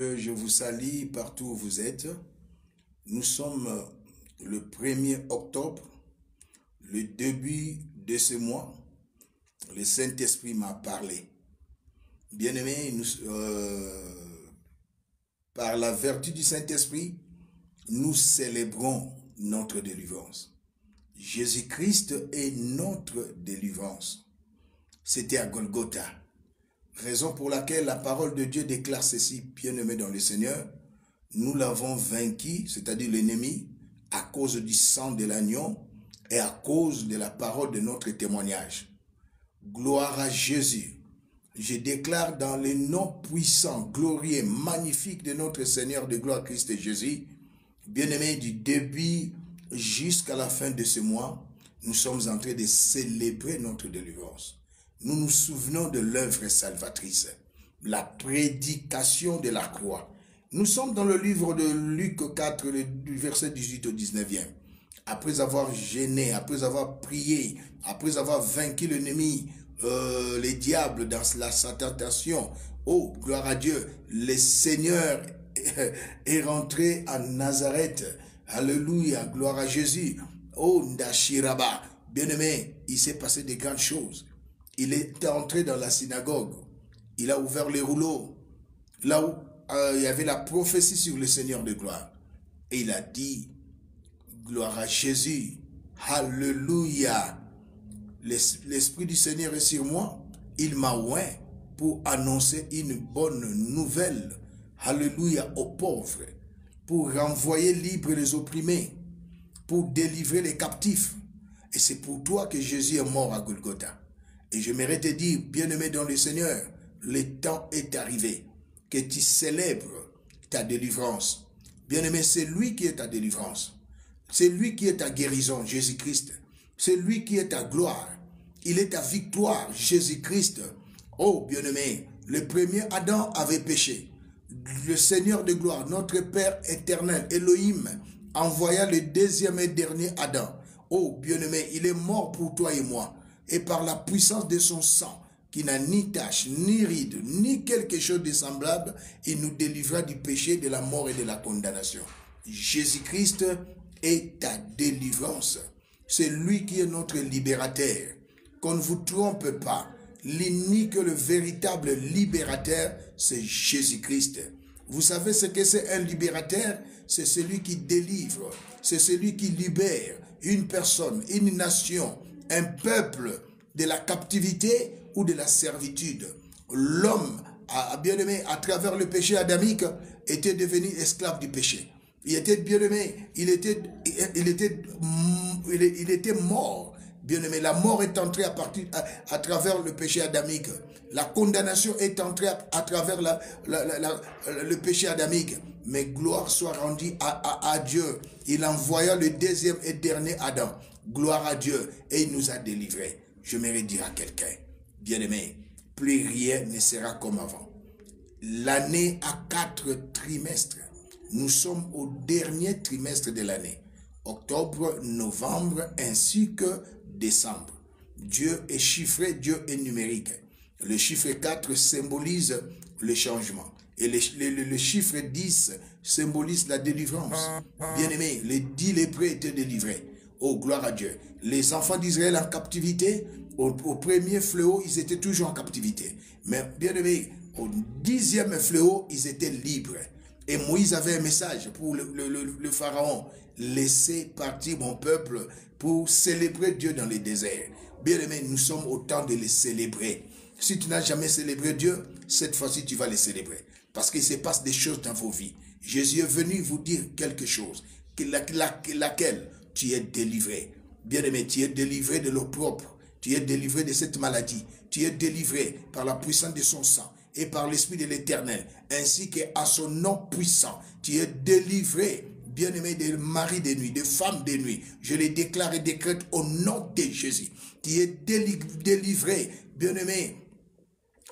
Je vous salue partout où vous êtes. Nous sommes le 1er octobre, le début de ce mois. Le Saint-Esprit m'a parlé. Bien-aimés, par la vertu du Saint-Esprit, nous célébrons notre délivrance. Jésus-Christ est notre délivrance. C'était à Golgotha. Raison pour laquelle la parole de Dieu déclare ceci, bien-aimés dans le Seigneur, nous l'avons vaincu, c'est-à-dire l'ennemi, à cause du sang de l'agneau et à cause de la parole de notre témoignage. Gloire à Jésus. Je déclare dans le nom puissant, glorieux, magnifique de notre Seigneur de gloire Christ Jésus, bien-aimés, du début jusqu'à la fin de ce mois, nous sommes en train de célébrer notre délivrance. Nous nous souvenons de l'œuvre salvatrice, la prédication de la croix. Nous sommes dans le livre de Luc 4, du verset 18 au 19e. Après avoir gêné, après avoir prié, après avoir vaincu l'ennemi, les diables dans la tentation, oh, gloire à Dieu, le Seigneur est rentré à Nazareth. Alléluia, gloire à Jésus. Oh, Ndashiraba, bien-aimé, il s'est passé de grandes choses. Il est entré dans la synagogue. Il a ouvert les rouleaux. Là où il y avait la prophétie sur le Seigneur de gloire. Et il a dit, gloire à Jésus. Alléluia. L'Esprit du Seigneur est sur moi. Il m'a oint pour annoncer une bonne nouvelle. Alléluia aux pauvres. Pour renvoyer libres les opprimés. Pour délivrer les captifs. Et c'est pour toi que Jésus est mort à Golgotha. Et j'aimerais te dire, bien-aimé dans le Seigneur, le temps est arrivé que tu célèbres ta délivrance. Bien-aimé, c'est lui qui est ta délivrance. C'est lui qui est ta guérison, Jésus-Christ. C'est lui qui est ta gloire. Il est ta victoire, Jésus-Christ. Oh, bien-aimé, le premier Adam avait péché. Le Seigneur de gloire, notre Père éternel, Elohim, envoya le deuxième et dernier Adam. Oh, bien-aimé, il est mort pour toi et moi. Et par la puissance de son sang, qui n'a ni tache, ni ride, ni quelque chose de semblable, il nous délivra du péché, de la mort et de la condamnation. Jésus-Christ est ta délivrance. C'est lui qui est notre libérateur. Qu'on ne vous trompe pas. L'unique, le véritable libérateur, c'est Jésus-Christ. Vous savez ce que c'est un libérateur? C'est celui qui délivre. C'est celui qui libère une personne, une nation, un peuple de la captivité ou de la servitude. L'homme, bien-aimé, à travers le péché adamique, était devenu esclave du péché. Il était bien-aimé, il était mort. Bien-aimé, la mort est entrée à travers le péché adamique. La condamnation est entrée à travers le péché adamique. Mais gloire soit rendue à Dieu. Il envoya le deuxième et dernier Adam. Gloire à Dieu. Et il nous a délivrés. Je m'aimerais dire à quelqu'un, bien-aimé, plus rien ne sera comme avant. L'année a 4 trimestres. Nous sommes au dernier trimestre de l'année. Octobre, novembre, ainsi que décembre. Dieu est chiffré, Dieu est numérique. Le chiffre 4 symbolise le changement. Et le chiffre 10 symbolise la délivrance. Bien-aimé, les 10 lépreux étaient délivrés. Oh, gloire à Dieu. Les enfants d'Israël en captivité, au premier fléau, ils étaient toujours en captivité. Mais bien-aimé, au 10e fléau, ils étaient libres. Et Moïse avait un message pour le pharaon. Laissez partir mon peuple pour célébrer Dieu dans les déserts. Bien-aimé, nous sommes au temps de les célébrer. Si tu n'as jamais célébré Dieu, cette fois-ci, tu vas les célébrer. Parce qu'il se passe des choses dans vos vies. Jésus est venu vous dire quelque chose. Laquelle tu es délivré. Bien-aimé, tu es délivré de l'opprobre. Tu es délivré de cette maladie. Tu es délivré par la puissance de son sang et par l'Esprit de l'Éternel, ainsi qu'à son nom puissant. Tu es délivré, bien-aimé, des maris de nuit, des femmes de nuit. Je les déclare et décrète au nom de Jésus. Tu es délivré, bien-aimé,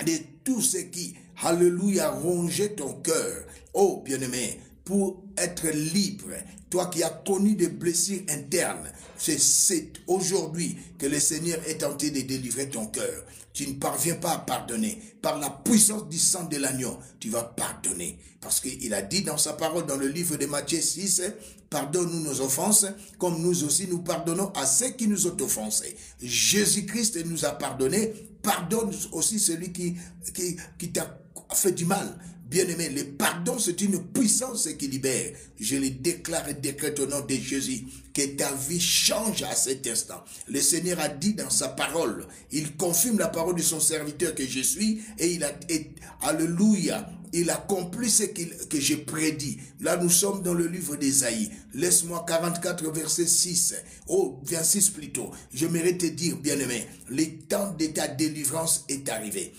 de tout ce qui, alléluia, rongeait ton cœur. Oh, bien-aimé, pour être libre. Toi qui as connu des blessures internes, c'est aujourd'hui que le Seigneur est tenté de délivrer ton cœur. Tu ne parviens pas à pardonner. Par la puissance du sang de l'agneau, tu vas pardonner. Parce qu'il a dit dans sa parole, dans le livre de Matthieu 6, pardonne-nous nos offenses, comme nous aussi nous pardonnons à ceux qui nous ont offensés. Jésus-Christ nous a pardonné. Pardonne aussi celui qui t'a fait du mal. Bien-aimé, le pardon, c'est une puissance qui libère. Je le déclare et décrète au nom de Jésus, que ta vie change à cet instant. Le Seigneur a dit dans sa parole, il confirme la parole de son serviteur que je suis, et alléluia, il accomplit ce que j'ai prédit. Là, nous sommes dans le livre d'Ésaïe. Laisse-moi 44, verset 6. Oh, 26 plutôt. J'aimerais te dire, bien-aimé, le temps de ta délivrance est arrivé.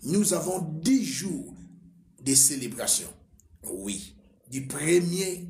Nous avons 10 jours de célébration. Oui. Du premier,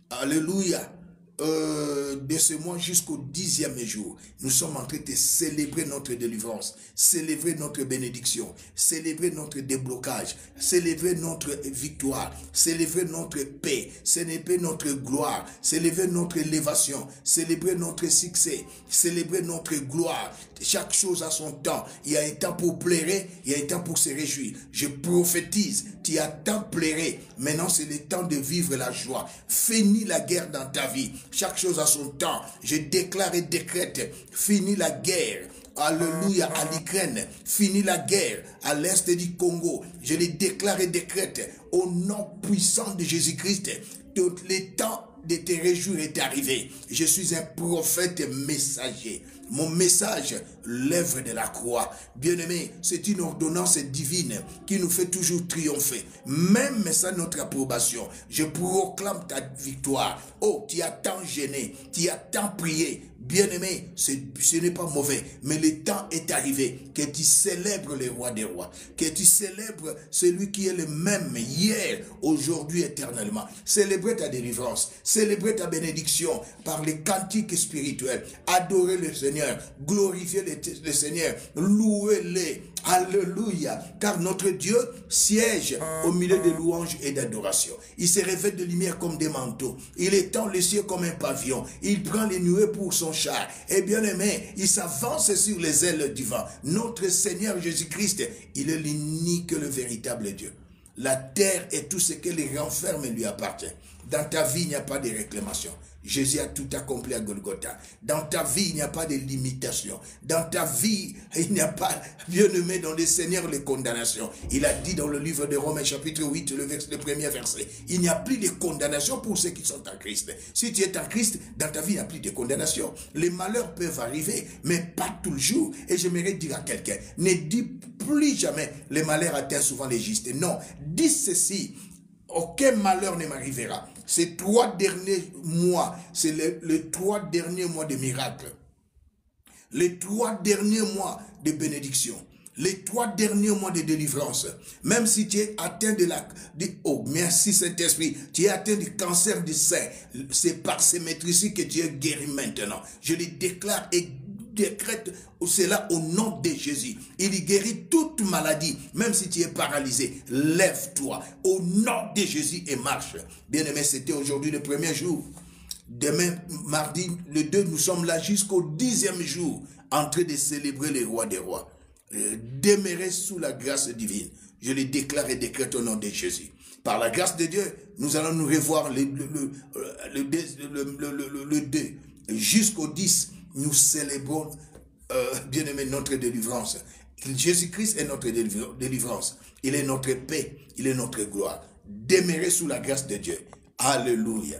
alléluia, de ce mois jusqu'au 10e jour, nous sommes en train de célébrer notre délivrance, célébrer notre bénédiction, célébrer notre déblocage, célébrer notre victoire, célébrer notre paix, célébrer notre gloire, célébrer notre élévation, célébrer notre succès, célébrer notre gloire. Chaque chose a son temps. Il y a un temps pour pleurer, il y a un temps pour se réjouir. Je prophétise, tu as tant pleuré. Maintenant, c'est le temps de vivre la joie. Finis la guerre dans ta vie. Chaque chose a son temps. Je déclare et décrète, finis la guerre. Alléluia, à l'Ukraine. Finis la guerre à l'est du Congo. Je le déclare et décrète au nom puissant de Jésus-Christ. Tout le temps de te réjouir est arrivé. Je suis un prophète messager. Mon message, l'œuvre de la croix. Bien-aimé, c'est une ordonnance divine qui nous fait toujours triompher. Même sans notre approbation, je proclame ta victoire. Oh, tu as tant gêné, tu as tant prié. Bien-aimé, ce n'est pas mauvais, mais le temps est arrivé que tu célèbres le roi des rois, que tu célèbres celui qui est le même hier, aujourd'hui, éternellement. Célébrer ta délivrance, célébrer ta bénédiction par les cantiques spirituels. Adorer le Seigneur, glorifier le Seigneur, louer-le. Alléluia, car notre Dieu siège au milieu des louanges et d'adoration. Il se revêt de lumière comme des manteaux. Il étend les cieux comme un pavillon. Il prend les nuées pour son char. Et bien aimé, il s'avance sur les ailes du vent. Notre Seigneur Jésus-Christ, il est l'unique, le véritable Dieu. La terre et tout ce qu'elle renferme lui appartient. Dans ta vie, il n'y a pas de réclamation. Jésus a tout accompli à Golgotha. Dans ta vie, il n'y a pas de limitation. Dans ta vie, il n'y a pas, bien-aimé, dans le Seigneur, les condamnations. Il a dit dans le livre de Romains, chapitre 8, le premier verset, il n'y a plus de condamnation pour ceux qui sont en Christ. Si tu es en Christ, dans ta vie, il n'y a plus de condamnation. Les malheurs peuvent arriver, mais pas toujours. Et j'aimerais dire à quelqu'un, ne dis plus jamais, les malheurs atteignent souvent les justes. Non, dis ceci, aucun malheur ne m'arrivera. Ces 3 derniers mois, c'est les 3 derniers mois de miracles. Les 3 derniers mois de bénédiction. Les 3 derniers mois de délivrance. Même si tu es atteint oh, merci Saint-Esprit, tu es atteint du cancer du sein. C'est par ces maîtrises que tu es guéri maintenant. Je le déclare et décrète cela au nom de Jésus. Il guérit toute maladie, même si tu es paralysé. Lève-toi au nom de Jésus et marche. Bien-aimé, c'était aujourd'hui le premier jour. Demain, mardi, le 2, nous sommes là jusqu'au 10e jour, en train de célébrer le roi des rois. Demeurer sous la grâce divine. Je le déclare et décrète au nom de Jésus. Par la grâce de Dieu, nous allons nous revoir le 2 jusqu'au 10. Nous célébrons, bien-aimé, notre délivrance. Jésus-Christ est notre délivrance. Il est notre paix. Il est notre gloire. Demeurer sous la grâce de Dieu. Alléluia.